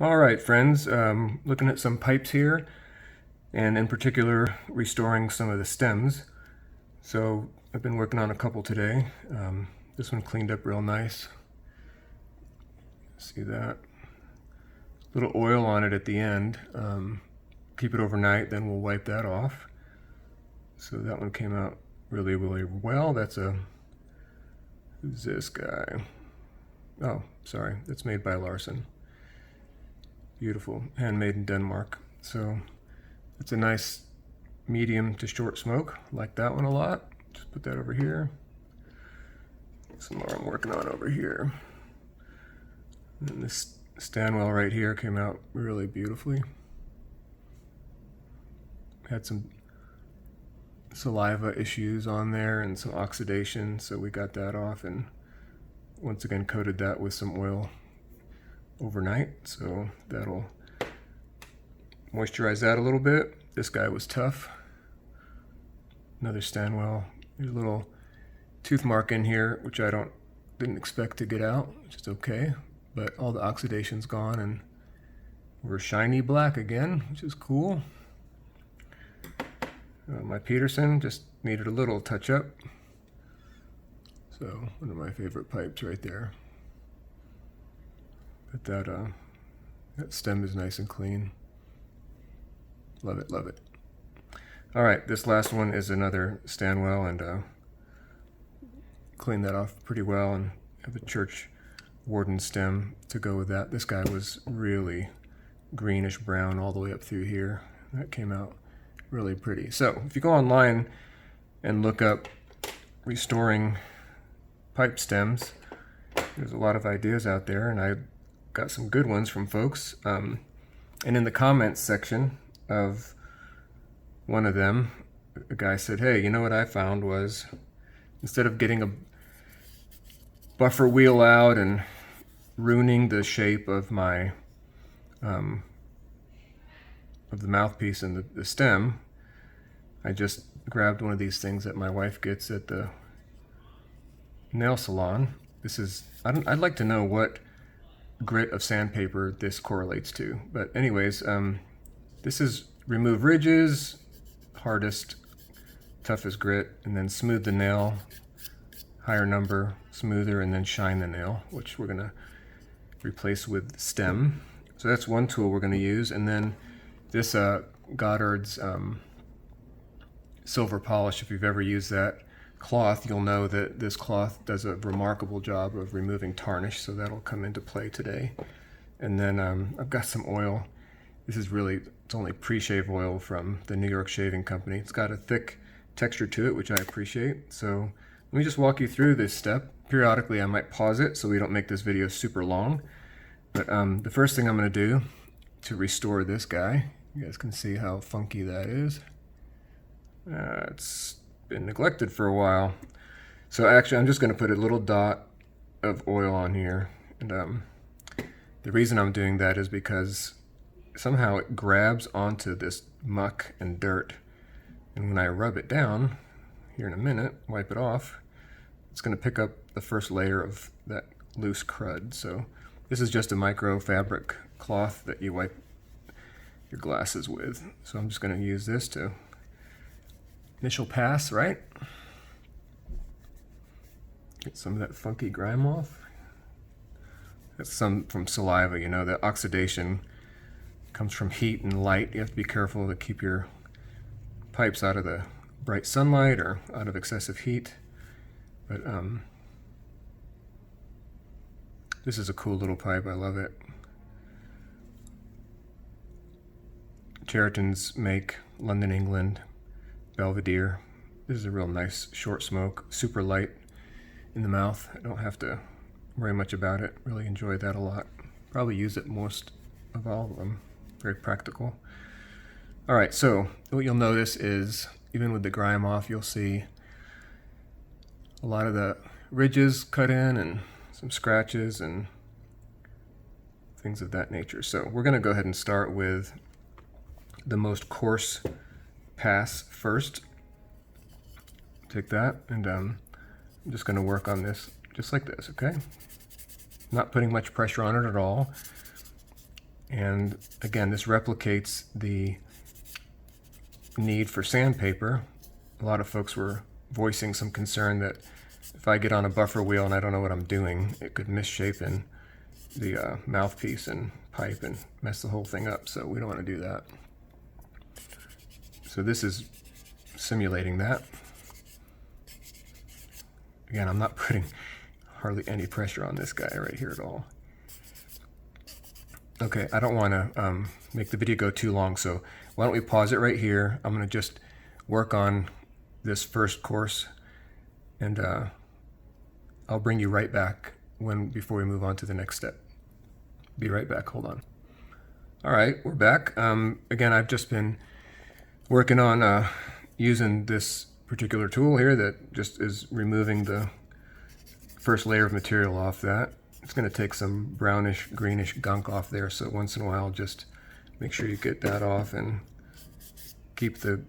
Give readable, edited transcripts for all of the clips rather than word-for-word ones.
All right, friends, looking at some pipes here, and in particular, restoring some of the stems. So I've been working on a couple today. This one cleaned up real nice. See that? Little oil on it at the end. Keep it overnight, then we'll wipe that off. So that one came out really, really well. Who's this guy? Oh, sorry, that's made by Larson. Beautiful, handmade in Denmark. So it's a nice medium to short smoke. Like that one a lot. Just put that over here. Some more I'm working on over here. And this Stanwell right here came out really beautifully. Had some saliva issues on there and some oxidation, so we got that off and once again coated that with some oil overnight, so that'll moisturize that a little bit. This guy was tough. Another Stanwell. There's a little tooth mark in here, which I didn't expect to get out, which is okay. But all the oxidation's gone and we're shiny black again, which is cool. My Peterson just needed a little touch up. So one of my favorite pipes right there. But that stem is nice and clean. Love it, love it. All right, this last one is another Stanwell, and cleaned that off pretty well, and have a church warden stem to go with that. This guy was really greenish brown all the way up through here. That came out really pretty. So if you go online and look up restoring pipe stems, there's a lot of ideas out there, and I got some good ones from folks. And in the comments section of one of them, a guy said, hey, you know what I found was, instead of getting a buffer wheel out and ruining the shape of my of the mouthpiece and the stem, I just grabbed one of these things that my wife gets at the nail salon. This is, I'd like to know what grit of sandpaper this correlates to, but anyways, this is remove ridges, hardest, toughest grit, and then smooth the nail, higher number, smoother, and then shine the nail, which we're gonna replace with stem. So that's one tool we're gonna use, and then this Goddard's silver polish. If you've ever used that cloth, you'll know that this cloth does a remarkable job of removing tarnish, so that'll come into play today. And then I've got some oil. This is really, it's only pre-shave oil from the New York Shaving Company. It's got a thick texture to it, which I appreciate. So let me just walk you through this step. Periodically I might pause it so we don't make this video super long. But the first thing I'm gonna do to restore this guy, you guys can see how funky that is. It's been neglected for a while. So actually I'm just gonna put a little dot of oil on here. And the reason I'm doing that is because somehow it grabs onto this muck and dirt. And when I rub it down, here in a minute, wipe it off, it's gonna pick up the first layer of that loose crud. So this is just a micro fabric cloth that you wipe your glasses with. So I'm just gonna use this to initial pass, right? Get some of that funky grime off. That's some from saliva, you know, that oxidation comes from heat and light. You have to be careful to keep your pipes out of the bright sunlight or out of excessive heat. But this is a cool little pipe, I love it. Cheritons make London, England, Belvedere. This is a real nice short smoke, super light in the mouth. I don't have to worry much about it. Really enjoy that a lot. Probably use it most of all of them. Very practical. All right, so what you'll notice is, even with the grime off, you'll see a lot of the ridges cut in and some scratches and things of that nature. So we're gonna go ahead and start with the most coarse pass first. Take that, and I'm just gonna work on this just like this, okay? Not putting much pressure on it at all. And again, this replicates the need for sandpaper. A lot of folks were voicing some concern that if I get on a buffer wheel and I don't know what I'm doing, it could misshapen the mouthpiece and pipe and mess the whole thing up. So we don't want to do that. So this is simulating that. Again, I'm not putting hardly any pressure on this guy right here at all. Okay, I don't want to make the video go too long, so why don't we pause it right here. I'm going to just work on this first course, and I'll bring you right back before we move on to the next step. Be right back, hold on. All right, we're back. Again, I've just been working on using this particular tool here that just is removing the first layer of material off that. It's going to take some brownish, greenish gunk off there, so once in a while just make sure you get that off and keep the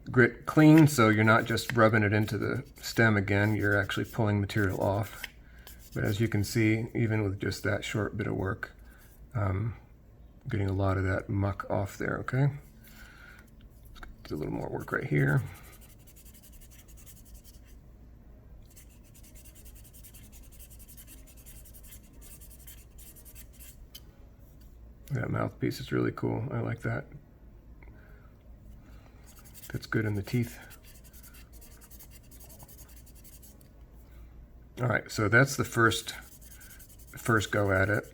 grit clean so you're not just rubbing it into the stem again, you're actually pulling material off. But as you can see, even with just that short bit of work, getting a lot of that muck off there, okay? Let's do a little more work right here. That mouthpiece is really cool. I like that. That's good in the teeth. All right, so that's the first go at it.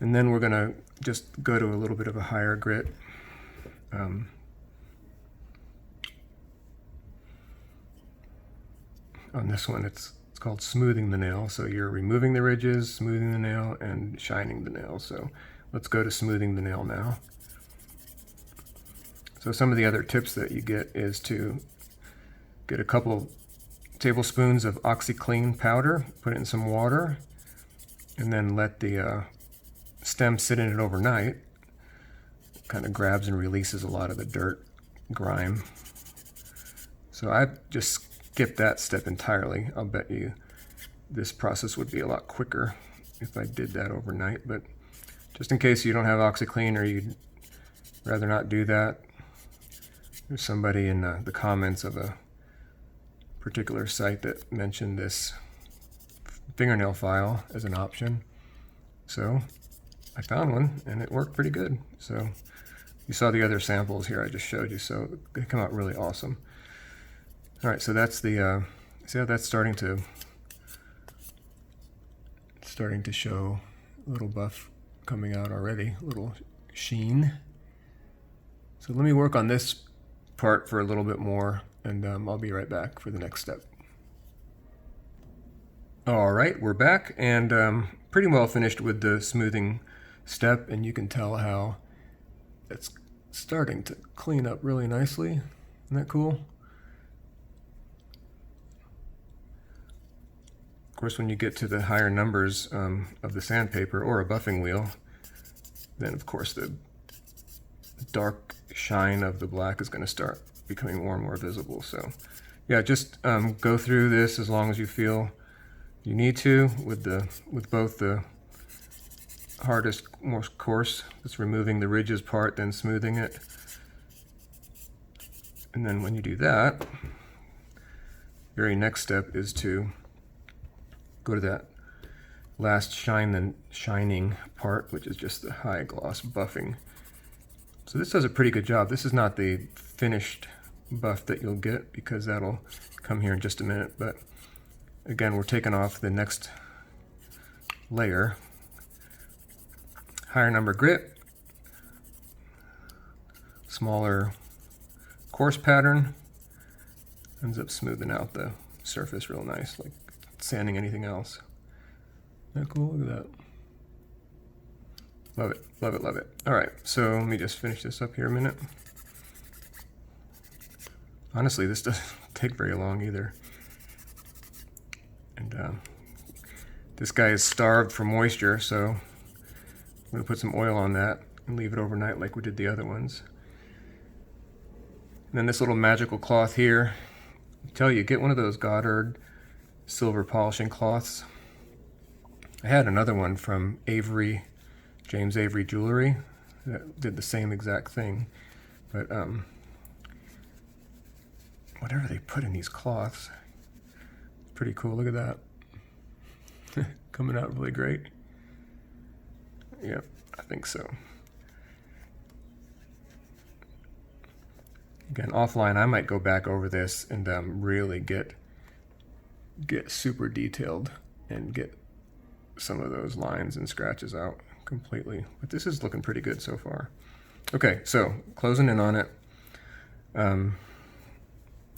And then we're gonna just go to a little bit of a higher grit. On this one, it's called smoothing the nail. So you're removing the ridges, smoothing the nail, and shining the nail. So let's go to smoothing the nail now. So some of the other tips that you get is to get a couple tablespoons of OxyClean powder, put it in some water, and then let the stem sit in it overnight. It kind of grabs and releases a lot of the dirt, grime. So I just skip that step entirely. I'll bet you this process would be a lot quicker if I did that overnight, but just in case you don't have OxyClean or you'd rather not do that, there's somebody in the comments of a particular site that mentioned this fingernail file as an option. So I found one and it worked pretty good. So you saw the other samples here I just showed you, so they come out really awesome. All right, so that's the, see how that's starting to show a little buff coming out already, a little sheen. So let me work on this part for a little bit more, and I'll be right back for the next step. All right, we're back, and pretty well finished with the smoothing step, and you can tell how it's starting to clean up really nicely. Isn't that cool? Of course, when you get to the higher numbers of the sandpaper or a buffing wheel, then of course the dark shine of the black is going to start becoming more and more visible. So yeah, just go through this as long as you feel you need to with both the hardest, most coarse, that's removing the ridges part, then smoothing it. And then when you do that, very next step is to go to that last shining part, which is just the high gloss buffing. So this does a pretty good job. This is not the finished buff that you'll get, because that'll come here in just a minute. But again, we're taking off the next layer. Higher number grit, smaller coarse pattern, ends up smoothing out the surface real nice, like sanding anything else. Isn't that cool? Look at that. Love it, love it, love it. All right, so let me just finish this up here a minute. Honestly, this doesn't take very long either. And this guy is starved for moisture, so I'm gonna put some oil on that and leave it overnight like we did the other ones. And then this little magical cloth here, I tell you, get one of those Goddard silver polishing cloths. I had another one from Avery, James Avery Jewelry, that did the same exact thing. But whatever they put in these cloths, pretty cool. Look at that. Coming out really great. Yep, I think so. Again, offline, I might go back over this and really get super detailed and get some of those lines and scratches out completely. But this is looking pretty good so far. Okay, so closing in on it. Then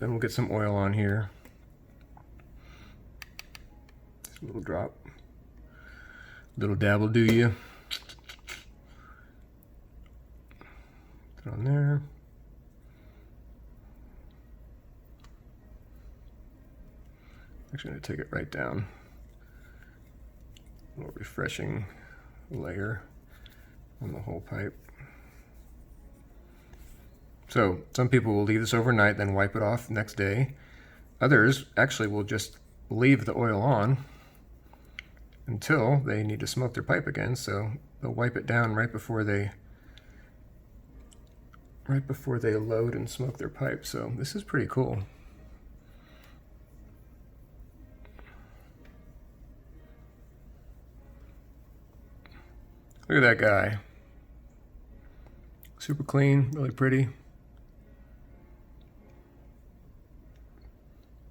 we'll get some oil on here. Just a little drop. Little dab will do you. Put it on there. Actually, I'm going to take it right down. A little refreshing layer on the whole pipe. So some people will leave this overnight, then wipe it off next day. Others actually will just leave the oil on until they need to smoke their pipe again. So they'll wipe it down right before they load and smoke their pipe. So this is pretty cool. Look at that guy. Super clean, really pretty.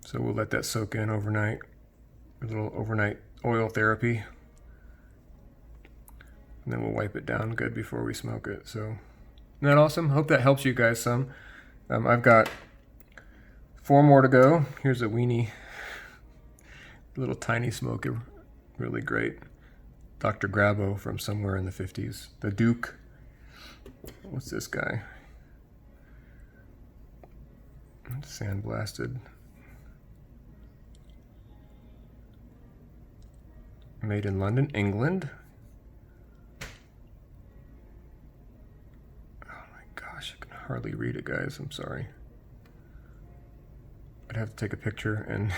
So we'll let that soak in overnight. A little overnight oil therapy. And then we'll wipe it down good before we smoke it. So, isn't that awesome? Hope that helps you guys some. I've got 4 more to go. Here's a weenie, little tiny smoker, really great. Dr. Grabo from somewhere in the 50s. The Duke. What's this guy? Sandblasted. Made in London, England. Oh my gosh, I can hardly read it, guys. I'm sorry. I'd have to take a picture and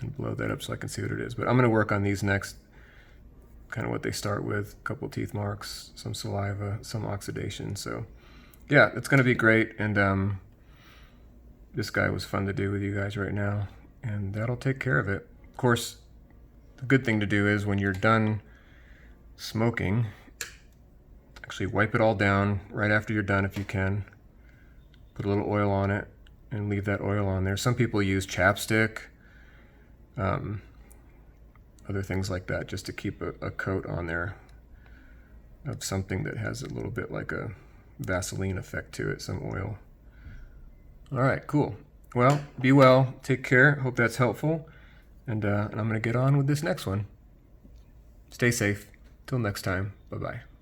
and blow that up so I can see what it is. But I'm going to work on these next, kind of what they start with. A couple teeth marks, some saliva, some oxidation. So yeah, it's going to be great. And this guy was fun to do with you guys right now. And that'll take care of it. Of course, the good thing to do is when you're done smoking, actually wipe it all down right after you're done if you can. Put a little oil on it and leave that oil on there. Some people use chapstick. Other things like that, just to keep a coat on there of something that has a little bit like a Vaseline effect to it, some oil. All right, cool. Well, be well, take care, hope that's helpful, and I'm going to get on with this next one. Stay safe. Till next time, bye-bye.